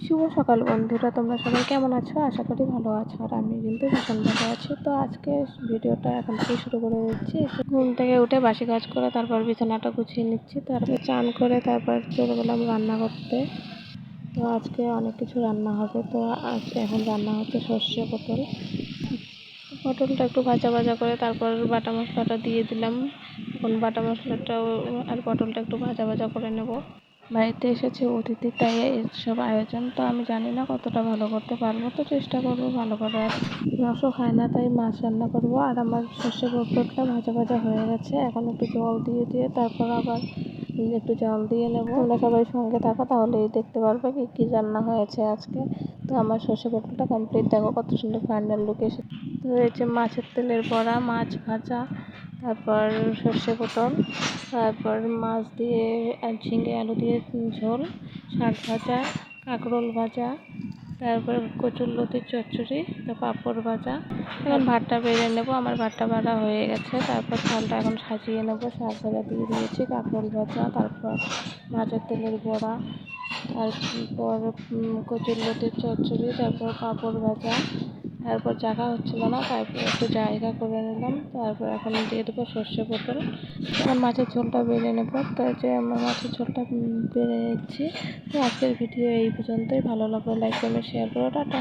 শুভ সকাল বন্ধুরা, তোমরা সবাই কেমন আছো? আশা করি ভালো আছো। আর আমি কিন্তু ভীষণ ভালো আছি। তো আজকে ভিডিওটা এখন থেকে শুরু করে দিচ্ছি। ঘুম থেকে উঠে বাসি কাজ করে তারপর বিছানাটা গুছিয়ে নিচ্ছি, তারপর চান করে তারপর চলে গেলাম রান্না করতে। তো আজকে অনেক কিছু রান্না হবে। তো আজকে এখন রান্না হচ্ছে সর্ষে পটল। পটলটা একটু ভাজা ভাজা করে তারপর বাটা মশলাটা দিয়ে দিলাম। এখন বাটা মশলাটাও আর পটলটা একটু ভাজা ভাজা করে নেব। বাড়িতে এসেছে অতিথি, তাই এসব আয়োজন। তো আমি জানি না কতটা ভালো করতে পারবো, তো চেষ্টা করবো ভালো করার। রসও খায় না, তাই মাছ রান্না করবো। আর আমার সর্ষে পটলটা ভাজা ভাজা হয়ে গেছে। এখন একটু জল দিয়ে দিয়ে তারপর আবার একটু জল দিয়ে নেবো। তোমরা সবাই সঙ্গে থাকো, তাহলেই দেখতে পারবে কি কী রান্না হয়েছে আজকে। তো আমার সর্ষে পটলটা কমপ্লিট, দেখো কত সুন্দর ফাইনাল লুক এসেছে। তো হয়েছে মাছের তেলের বড়া, মাছ ভাজা, তারপর সর্ষে পটল, তারপর মাছ দিয়ে ঝিঙে আলু দিয়ে ঝোল, শাক ভাজা, কাঁকরোল ভাজা, তারপর কচুরলতির চচ্চড়ি, তো পাঁপড় ভাজা। এখন ভাতটা বেড়ে নেবো। আমার ভাতটা বাড়া হয়ে গেছে। তারপর থালটা এখন সাজিয়ে নেবো। শাক ভাজা দিয়ে দিয়েছি, কাঁকরোল ভাজা, তারপর মাছের তেলের বড়া, তারপর কচুরলতির চচ্চড়ি, তারপর পাঁপড় ভাজা। তারপর জায়গা হচ্ছিল না, তারপর একটু জায়গা করে নিলাম। তারপর এখন দিয়ে দেবো সর্ষে পটল। এখন মাছের ঝোলটা বেড়ে নেবো। তো যে আমার মাছের ঝোলটা বেড়ে নিচ্ছি। তো আজকের ভিডিও এই পর্যন্তই। ভালো লাগলে লাইক কমেন্ট শেয়ার করো। টাটা।